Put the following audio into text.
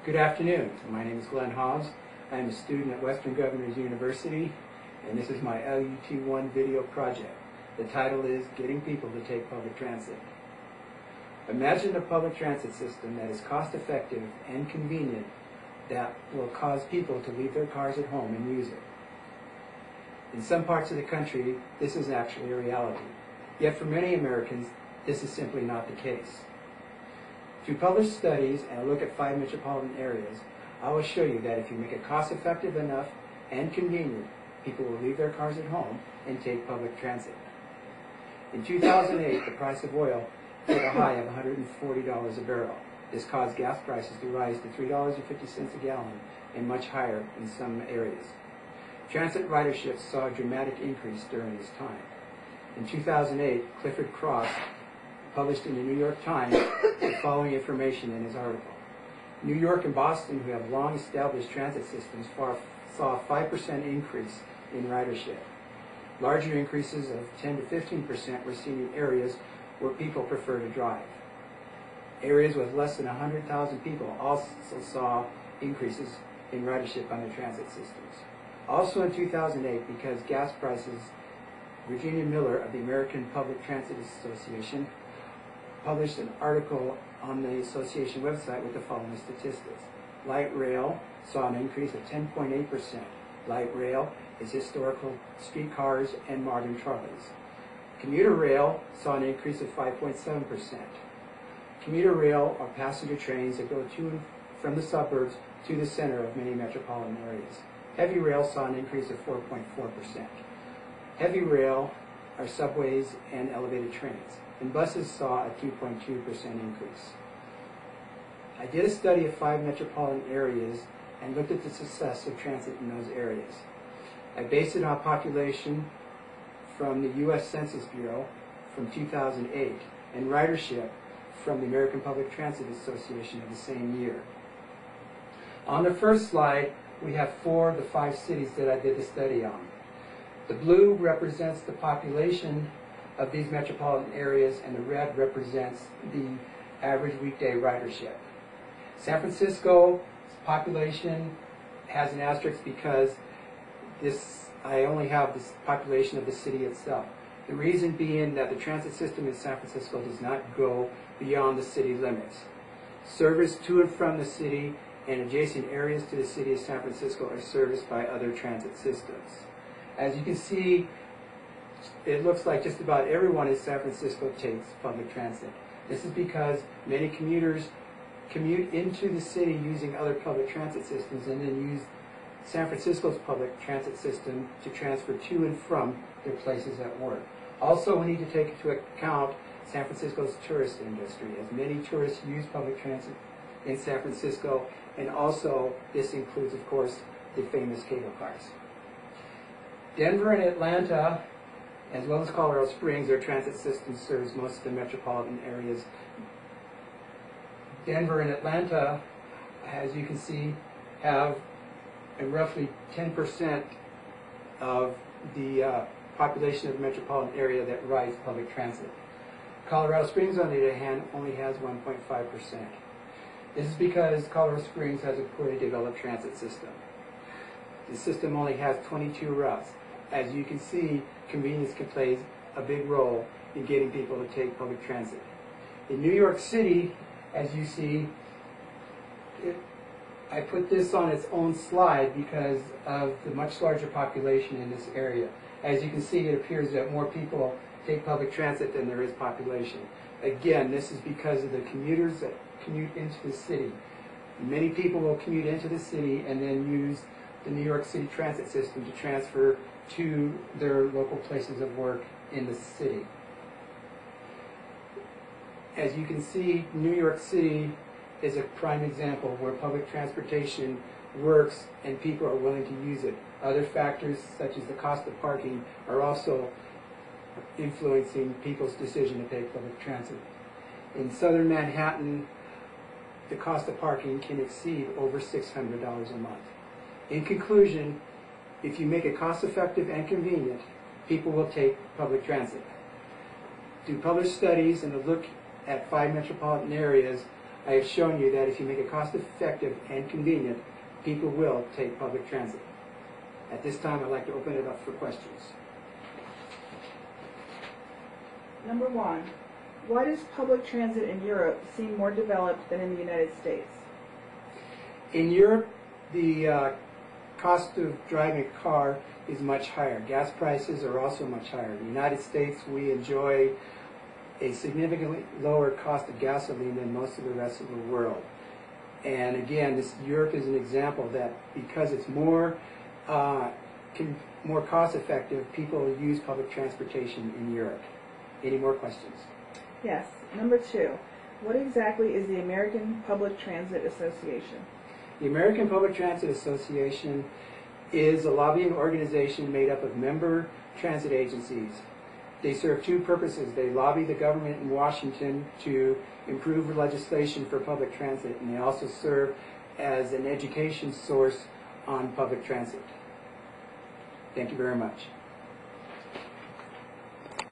Good afternoon. My name is Glenn Hobbs. I am a student at Western Governors University, and this is my LUT1 video project. The title is Getting People to Take Public Transit. Imagine a public transit system that is cost-effective and convenient that will cause people to leave their cars at home and use it. In some parts of the country, this is actually a reality. Yet for many Americans, this is simply not the case. Through published studies and a look at 5 metropolitan areas, I will show you that if you make it cost-effective enough and convenient, people will leave their cars at home and take public transit. In 2008, the price of oil hit a high of $140 a barrel. This caused gas prices to rise to $3.50 a gallon and much higher in some areas. Transit ridership saw a dramatic increase during this time. In 2008, Clifford Cross published in the New York Times the following information in his article. New York and Boston, who have long established transit systems, saw a 5% increase in ridership. Larger increases of 10 to 15% were seen in areas where people prefer to drive. Areas with less than 100,000 people also saw increases in ridership on their transit systems. Also in 2008, because gas prices, Virginia Miller of the American Public Transit Association published an article on the association website with the following statistics. Light rail saw an increase of 10.8%. Light rail is historical streetcars and modern trolleys. Commuter rail saw an increase of 5.7%. Commuter rail are passenger trains that go to and from the suburbs to the center of many metropolitan areas. Heavy rail saw an increase of 4.4%. Heavy rail are subways and elevated trains, and buses saw a 2.2% increase. I did a study of 5 metropolitan areas and looked at the success of transit in those areas. I based it on population from the U.S. Census Bureau from 2008 and ridership from the American Public Transit Association of the same year. On the first slide, we have 4 of the 5 cities that I did the study on. The blue represents the population of these metropolitan areas, and the red represents the average weekday ridership. San Francisco's population has an asterisk because I only have this population of the city itself. The reason being that the transit system in San Francisco does not go beyond the city limits. Service to and from the city and adjacent areas to the city of San Francisco are serviced by other transit systems. As you can see, it looks like just about everyone in San Francisco takes public transit. This is because many commuters commute into the city using other public transit systems and then use San Francisco's public transit system to transfer to and from their places at work. Also, we need to take into account San Francisco's tourist industry, as many tourists use public transit in San Francisco, and also this includes, of course, the famous cable cars. Denver and Atlanta, as well as Colorado Springs, their transit system serves most of the metropolitan areas. Denver and Atlanta, as you can see, have a roughly 10% of the population of the metropolitan area that rides public transit. Colorado Springs, on the other hand, only has 1.5%. This is because Colorado Springs has a poorly developed transit system. The system only has 22 routes. As you can see, convenience can play a big role in getting people to take public transit. In New York City, as you see, I put this on its own slide because of the much larger population in this area. As you can see, it appears that more people take public transit than there is population. Again, this is because of the commuters that commute into the city. Many people will commute into the city and then use the New York City transit system to transfer to their local places of work in the city. As you can see, New York City is a prime example where public transportation works and people are willing to use it. Other factors, such as the cost of parking, are also influencing people's decision to take public transit. In southern Manhattan, the cost of parking can exceed over $600 a month. In conclusion, if you make it cost-effective and convenient, people will take public transit. Do published studies and a look at 5 metropolitan areas, I have shown you that if you make it cost-effective and convenient, people will take public transit. At this time, I'd like to open it up for questions. Number 1. Why does public transit in Europe seem more developed than in the United States? In Europe, the cost of driving a car is much higher. Gas prices are also much higher. In the United States, we enjoy a significantly lower cost of gasoline than most of the rest of the world. And again, Europe is an example that because it's more cost effective, people use public transportation in Europe. Any more questions? Yes. Number 2. What exactly is the American Public Transit Association? The American Public Transit Association is a lobbying organization made up of member transit agencies. They serve two purposes. They lobby the government in Washington to improve legislation for public transit, and they also serve as an education source on public transit. Thank you very much.